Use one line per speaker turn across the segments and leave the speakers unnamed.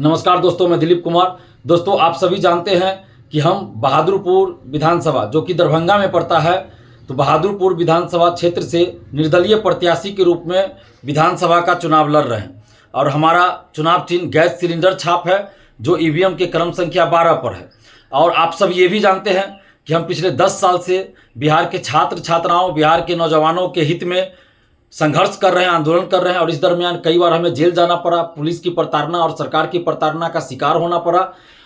नमस्कार दोस्तों, मैं दिलीप कुमार। दोस्तों, आप सभी जानते हैं कि हम बहादुरपुर विधानसभा जो कि दरभंगा में पड़ता है, तो बहादुरपुर विधानसभा क्षेत्र से निर्दलीय प्रत्याशी के रूप में विधानसभा का चुनाव लड़ रहे हैं और हमारा चुनाव चिन्ह गैस सिलेंडर छाप है जो ईवीएम के क्रम संख्या 12 पर है। और आप सब ये भी जानते हैं कि हम पिछले 10 साल से बिहार के छात्र छात्राओं, बिहार के नौजवानों के हित में संघर्ष कर रहे हैं, आंदोलन कर रहे हैं और इस दरमियान कई बार हमें जेल जाना पड़ा, पुलिस की प्रताड़ना और सरकार की प्रताड़ना का शिकार होना पड़ा।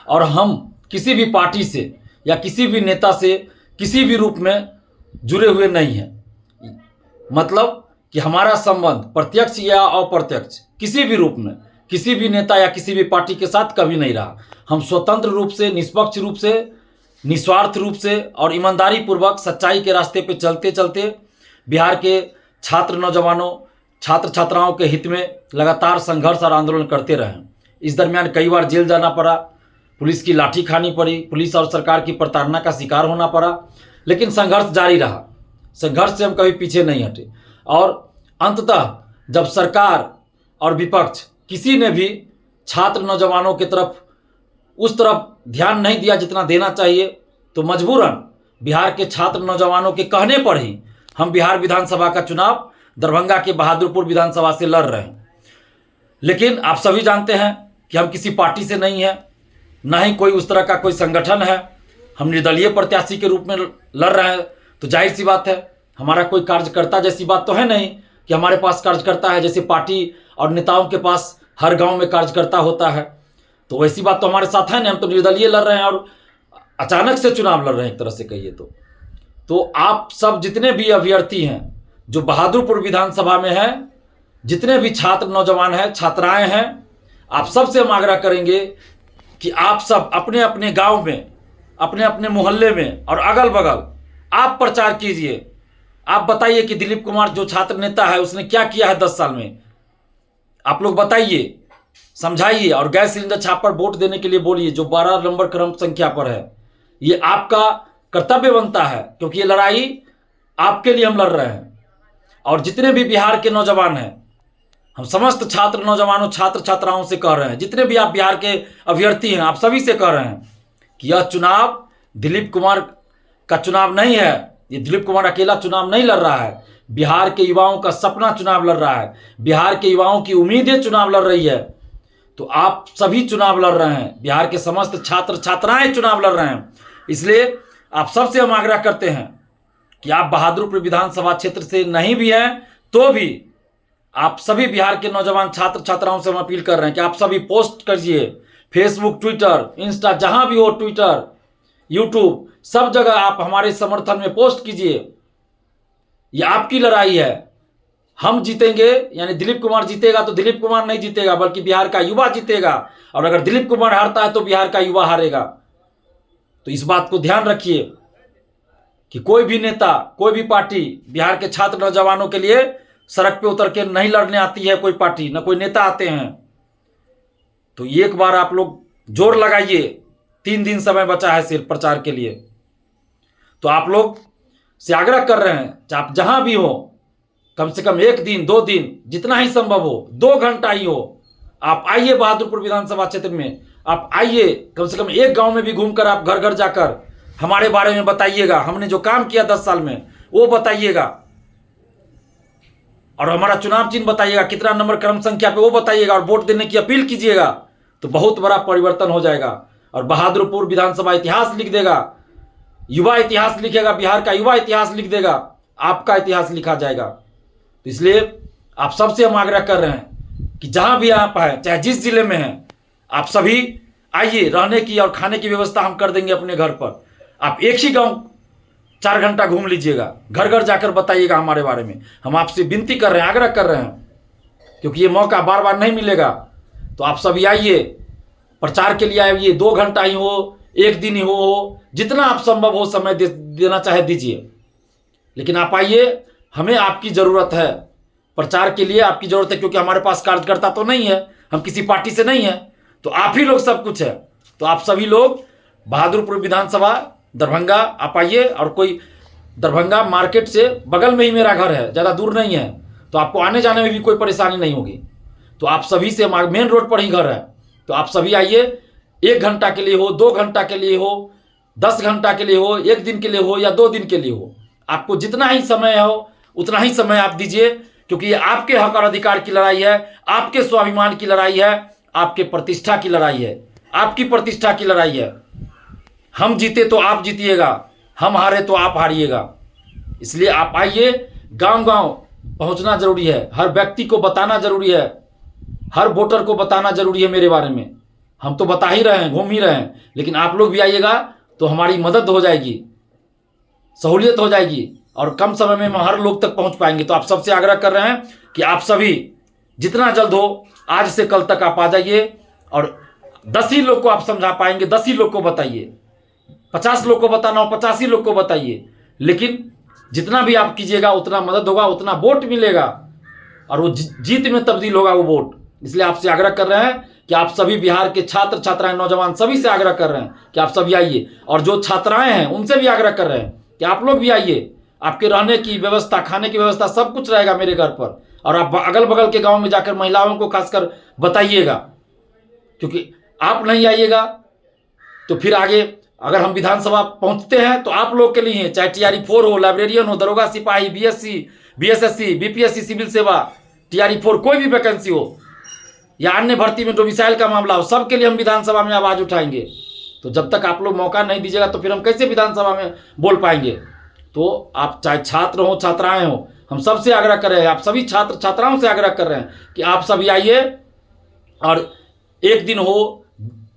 और हम किसी भी पार्टी से या किसी भी नेता से किसी भी रूप में जुड़े हुए नहीं हैं। मतलब कि हमारा संबंध प्रत्यक्ष या अप्रत्यक्ष किसी भी रूप में किसी भी नेता या किसी भी पार्टी के साथ कभी नहीं रहा। हम स्वतंत्र रूप से, निष्पक्ष रूप से, निस्वार्थ रूप से और ईमानदारी पूर्वक सच्चाई के रास्ते पे चलते चलते बिहार के छात्र नौजवानों, छात्र छात्राओं के हित में लगातार संघर्ष और आंदोलन करते रहे। इस दरमियान कई बार जेल जाना पड़ा, पुलिस की लाठी खानी पड़ी, पुलिस और सरकार की प्रताड़ना का शिकार होना पड़ा, लेकिन संघर्ष जारी रहा। संघर्ष से हम कभी पीछे नहीं हटे और अंततः जब सरकार और विपक्ष किसी ने भी छात्र नौजवानों की तरफ उस तरफ ध्यान नहीं दिया जितना देना चाहिए, तो मजबूरन बिहार के छात्र नौजवानों के कहने पर ही हम बिहार विधानसभा का चुनाव दरभंगा के बहादुरपुर विधानसभा से लड़ रहे हैं। लेकिन आप सभी जानते हैं कि हम किसी पार्टी से नहीं हैं, ना ही कोई उस तरह का कोई संगठन है। हम निर्दलीय प्रत्याशी के रूप में लड़ रहे हैं, तो जाहिर सी बात है हमारा कोई कार्यकर्ता जैसी बात तो है नहीं कि हमारे पास कार्यकर्ता है जैसे पार्टी और नेताओं के पास हर गाँव में कार्यकर्ता होता है। तो वैसी बात तो हमारे साथ है नहीं। हम तो निर्दलीय लड़ रहे हैं और अचानक से चुनाव लड़ रहे हैं एक तरह से कहिए तो आप सब जितने भी अभ्यर्थी हैं जो बहादुरपुर विधानसभा में हैं, जितने भी छात्र नौजवान हैं, छात्राएं हैं, आप सबसे हम आग्रह करेंगे कि आप सब अपने अपने गांव में, अपने अपने मोहल्ले में और अगल बगल आप प्रचार कीजिए। आप बताइए कि दिलीप कुमार जो छात्र नेता है उसने क्या किया है 10 साल में। आप लोग बताइए, समझाइए और गैस सिलेंडर छाप पर वोट देने के लिए बोलिए जो 12 नंबर क्रम संख्या पर है। ये आपका कर्तव्य बनता है क्योंकि ये लड़ाई आपके लिए हम लड़ रहे हैं। और जितने भी बिहार के नौजवान हैं, हम समस्त छात्र नौजवानों, छात्र छात्राओं से कह रहे हैं, जितने भी आप बिहार के अभ्यर्थी हैं, आप सभी से कह रहे हैं कि यह चुनाव दिलीप कुमार का चुनाव नहीं है। ये दिलीप कुमार अकेला चुनाव नहीं लड़ रहा है, बिहार के युवाओं का सपना चुनाव लड़ रहा है, बिहार के युवाओं की उम्मीदें चुनाव लड़ रही है। तो आप सभी चुनाव लड़ रहे हैं, बिहार के समस्त छात्र छात्राएं चुनाव लड़ रहे हैं। इसलिए आप सबसे हम आग्रह करते हैं कि आप बहादुरपुर विधानसभा क्षेत्र से नहीं भी हैं तो भी आप सभी बिहार के नौजवान छात्र छात्राओं से हम अपील कर रहे हैं कि आप सभी पोस्ट करिए, फेसबुक, ट्विटर, इंस्टा, जहां भी हो, ट्विटर, यूट्यूब, सब जगह आप हमारे समर्थन में पोस्ट कीजिए। ये आपकी लड़ाई है। हम जीतेंगे यानी दिलीप कुमार जीतेगा तो दिलीप कुमार नहीं जीतेगा बल्कि बिहार का युवा जीतेगा, और अगर दिलीप कुमार हारता है तो बिहार का युवा हारेगा। तो इस बात को ध्यान रखिए कि कोई भी नेता, कोई भी पार्टी बिहार के छात्र नौजवानों के लिए सड़क पे उतर के नहीं लड़ने आती है। कोई पार्टी ना कोई नेता आते हैं। तो एक बार आप लोग जोर लगाइए, 3 दिन समय बचा है सिर्फ प्रचार के लिए। तो आप लोग से आग्रह कर रहे हैं आप जहां भी हो, कम से कम 1 दिन 2 दिन जितना ही संभव हो, 2 घंटा ही हो, आप आइए बहादुरपुर विधानसभा क्षेत्र में। आप आइए, कम से कम एक गांव में भी घूमकर आप घर घर जाकर हमारे बारे में बताइएगा, हमने जो काम किया 10 साल में वो बताइएगा, और हमारा चुनाव चिन्ह बताइएगा, कितना नंबर क्रम संख्या पे वो बताइएगा, और वोट देने की अपील कीजिएगा। तो बहुत बड़ा परिवर्तन हो जाएगा और बहादुरपुर विधानसभा इतिहास लिख देगा, युवा इतिहास लिखेगा, बिहार का युवा इतिहास लिख देगा, आपका इतिहास लिखा जाएगा। तो इसलिए आप सबसे हम आग्रह कर रहे हैं कि जहां भी आप हैं, चाहे जिस जिले में हैं, आप सभी आइए। रहने की और खाने की व्यवस्था हम कर देंगे अपने घर पर। आप एक ही गांव 4 घंटा घूम लीजिएगा, घर घर जाकर बताइएगा हमारे बारे में। हम आपसे विनती कर रहे हैं, आग्रह कर रहे हैं, क्योंकि ये मौका बार बार नहीं मिलेगा। तो आप सभी आइए, प्रचार के लिए आइए। 2 घंटा ही हो, 1 दिन ही हो, जितना आप संभव हो समय देना चाहे दीजिए, लेकिन आप आइए। हमें आपकी ज़रूरत है, प्रचार के लिए आपकी ज़रूरत है, क्योंकि हमारे पास कार्यकर्ता तो नहीं है, हम किसी पार्टी से नहीं है, तो आप ही लोग सब कुछ है। तो आप सभी लोग बहादुरपुर विधानसभा दरभंगा आप आइए, और कोई दरभंगा मार्केट से बगल में ही मेरा घर है, ज़्यादा दूर नहीं है, तो आपको आने जाने में भी कोई परेशानी नहीं होगी। तो आप सभी से, मेन रोड पर ही घर है, तो आप सभी आइए, 1 घंटा के लिए हो, 2 घंटा के लिए हो, 10 घंटा के लिए हो, 1 दिन के लिए हो या 2 दिन के लिए हो, आपको जितना ही समय हो उतना ही समय आप दीजिए, क्योंकि ये आपके हक और अधिकार की लड़ाई है, आपके स्वाभिमान की लड़ाई है, आपके प्रतिष्ठा की लड़ाई है, आपकी प्रतिष्ठा की लड़ाई है। हम जीते तो आप जीतिएगा, हम हारे तो आप हारिएगा। इसलिए आप आइए, गांव गांव पहुंचना जरूरी है, हर व्यक्ति को बताना जरूरी है, हर वोटर को बताना जरूरी है मेरे बारे में। हम तो बता ही रहे हैं, घूम ही रहे हैं, लेकिन आप लोग भी आइएगा तो हमारी मदद हो जाएगी, सहूलियत हो जाएगी और कम समय में हम हर लोग तक पहुंच पाएंगे। तो आप सबसे आग्रह कर रहे हैं कि आप सभी जितना जल्द हो, आज से कल तक आप आ जाइए और 10 ही लोग को आप समझा पाएंगे, 10 ही लोग को बताइए। 50 लोग को बताना हो, 50 ही लोग को बताइए, लेकिन जितना भी आप कीजिएगा उतना मदद होगा, उतना वोट मिलेगा और वो जीत में तब्दील होगा वो वोट। इसलिए आपसे आग्रह कर रहे हैं कि आप सभी बिहार के छात्र छात्राएं, नौजवान सभी से आग्रह कर रहे हैं कि आप सभी आइए, और जो छात्राएं हैं उनसे भी आग्रह कर रहे हैं कि आप लोग भी आइए। आपके रहने की व्यवस्था, खाने की व्यवस्था सब कुछ रहेगा मेरे घर पर, और आप अगल बगल के गांव में जाकर महिलाओं को खासकर बताइएगा, क्योंकि आप नहीं आइएगा तो फिर आगे अगर हम विधानसभा पहुंचते हैं तो आप लोग के लिए हैं, चाहे टीआरई 4 हो, लाइब्रेरियन हो, दरोगा सिपाही, बीएससी, बीएसएससी, बीपीएससी, सिविल सेवा, टीआरई 4 कोई भी वैकेंसी हो या अन्य भर्ती में डोमिसाइल का मामला हो, सबके लिए हम विधानसभा में आवाज उठाएंगे। तो जब तक आप लोग मौका नहीं दीजिएगा तो फिर हम कैसे विधानसभा में बोल पाएंगे। तो आप चाहे छात्र हो, छात्राएं हो, हम सबसे आग्रह कर रहे हैं, आप सभी छात्र छात्राओं से आग्रह कर रहे हैं कि आप सभी आइए और 1 दिन हो,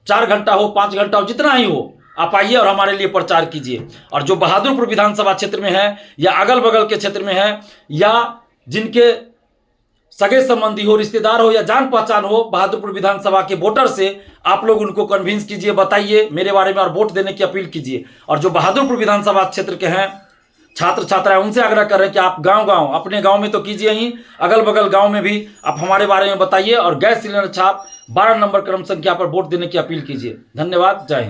4 घंटा हो, 5 घंटा हो, जितना ही हो, आप आइए और हमारे लिए प्रचार कीजिए। और जो बहादुरपुर विधानसभा क्षेत्र में है या अगल बगल के क्षेत्र में है या जिनके सगे संबंधी हो, रिश्तेदार हो या जान पहचान हो बहादुरपुर विधानसभा के वोटर से, आप लोग उनको कन्विंस कीजिए, बताइए मेरे बारे में और वोट देने की अपील कीजिए। और जो बहादुरपुर विधानसभा क्षेत्र के हैं छात्र छात्राएं, उनसे आग्रह कर रहे हैं कि आप गांव गांव, अपने गांव में तो कीजिए ही, अगल बगल गांव में भी आप हमारे बारे में बताइए और गैस सिलेंडर छाप 12 नंबर क्रम संख्या पर वोट देने की अपील कीजिए। धन्यवाद, जय हिंद।